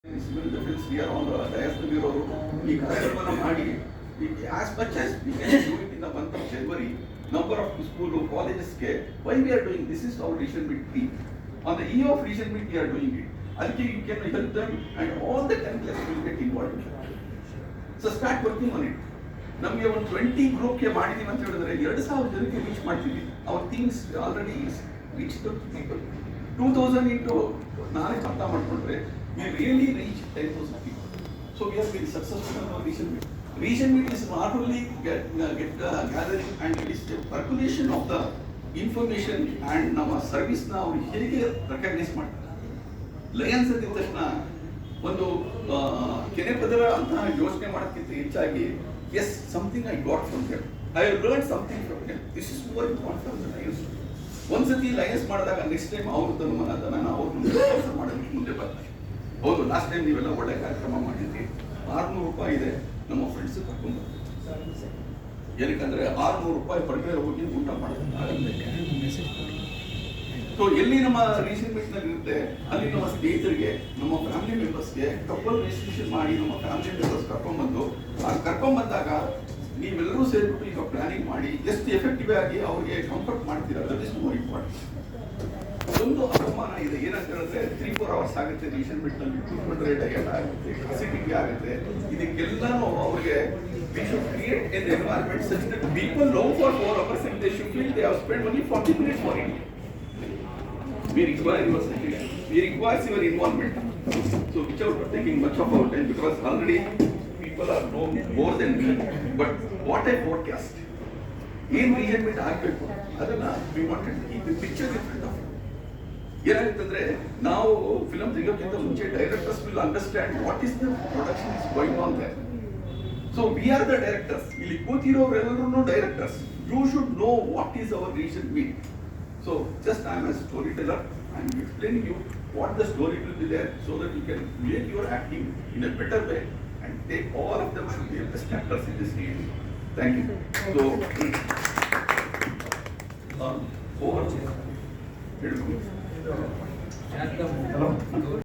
Civil defense, we are on the dais bureau. We can as much as we can do it in the month of January. Number of school colleges ke. Why we are doing this is our regional meet team. On the eve of regional meet we are doing it. Adike you can help them and all the 10 classes will get involved. So start working on it. ನಮಗೆ ಒಂದು 20 ಗ್ರೂಪ್ಗೆ ಮಾಡಿದೀವಿ ಅಂತ ಹೇಳಿದ್ರೆ 2000 ಜನಕ್ಕೆ reach ಮಾಡ್ತೀವಿ. Our things already is reach the people. 2000 into ನಾಳೆ ಅರ್ಥ ಮಾಡ್ಕೊಂಡ್ರೆ we really reach 10,000 people. So we have been successful in our region meet. Region meet is not only gathering and it is the percolation of the information and ನಮ್ಮ service ನ ಅವರು ಹೇಗೆ recognise ಮಾಡ್ತಾರೆ. Lions ಅಂದ ತಕ್ಷಣ ಒಂದು ಕೆನೆ ಪದರ ಅಂತ ಯೋಚನೆ ಮಾಡೋದಕ್ಕಿಂತ ಹೆಚ್ಚಾಗಿ yes, something I got from them. I have learned something from them. This is more important than I used to. ಒಂದ್ಸತಿ ಲಯನ್ಸ್ ಮಾಡಿದಾಗ ನೆಕ್ಸ್ಟ್ ಟೈಮ್ ಅವ್ರ ತನ್ನ ಅವ್ರ ಮಾಡೋದಕ್ಕೆ ಮುಂದೆ ಬರ್ತಾರೆ. ಹೌದು, ಲಾಸ್ಟ್ ಟೈಮ್ ನೀವೆಲ್ಲ ಒಳ್ಳೆ ಕಾರ್ಯಕ್ರಮ ಮಾಡಿದ್ರಿ. 600 ರೂಪಾಯಿ ಇದೆ, ನಮ್ಮ ಫ್ರೆಂಡ್ಸ್ ಕರ್ಕೊಂಡು ಬರ್ತಾರೆ. ಏನಕ್ಕಂದ್ರೆ 600 ರೂಪಾಯಿ ಹೊರಗಡೆ ಹೋಗಿ ಊಟ ಮಾಡೋದು. ಸೊ ಎಲ್ಲಿ ನಮ್ಮ ರೀಸನ್ ಮೀಟ್ ನಲ್ಲಿ ಇರುತ್ತೆ ಅಲ್ಲಿ ನಮ್ಮ ಸ್ನೇಹಿತರಿಗೆ, ನಮ್ಮ ಫ್ಯಾಮಿಲಿ ಮೆಂಬರ್ಸ್ಗೆ ಕಪಲ್ ರಿಜಿಸ್ಟ್ರೇಷನ್ ಮಾಡಿ ನಮ್ಮ ಫ್ಯಾಮಿಲಿ ಮೆಂಬರ್ಸ್ ಕರ್ಕೊಂಡ್ಬಂದಾಗ ನೀವೆಲ್ಲರೂ ಸೇರಿಬಿಟ್ಟು ಈಗ ಪ್ಲಾನಿಂಗ್ ಮಾಡಿ ಎಷ್ಟು ಎಫೆಕ್ಟಿವ್ ಆಗಿ ಅವ್ರಿಗೆ ಕಂಫರ್ಟ್ ಮಾಡ್ತೀರಾ, ದಟ್ ಇಸ್ ಮೋರ್ ಇಂಪಾರ್ಟೆಂಟ್. ಒಂದು ಅಪಮಾನ ಇದೆ, ಏನಂತ ಹೇಳಿದ್ರೆ 3-4 ಅವರ್ಸ್ ಆಗುತ್ತೆ ರೀಸನ್ ಮೀಟ್ ನಲ್ಲಿ, ಕೂತ್ಕೊಂಡ್ರೆ ಡಯಟ್ ಆಗುತ್ತೆ, ಅಸಿಡಿಟಿ ಆಗುತ್ತೆ. ಇದಕ್ಕೆಲ್ಲಾನು ಅವ್ರಿಗೆ we should create an environment such that people know for 4 hours and they should feel they have spent only 40 minutes for it. We require your suggestion. We require your involvement. So without taking much of our time, because already people are know more than me. But what I forecast, in region meet ಆಗಬೇಕು ಅದನ್ನ we wanted to keep the picture in front of you. ಏನಾಗುತ್ತಂದ್ರೆ ನಾವು film ತೆಗೆಯೋಕ್ಕಿಂತ ಮುಂಚೆ directors will understand what is the production is going on there. So we are the directors. ಇಲ್ಲಿ ಕೂತಿರೋರೆಲ್ಲರೂ directors. You should know what is our region meet. So just I am a storyteller. I am explaining you what the story will be there so that you can make your acting in a better way and take all of them should be the best actors in this field. Thank you. So over.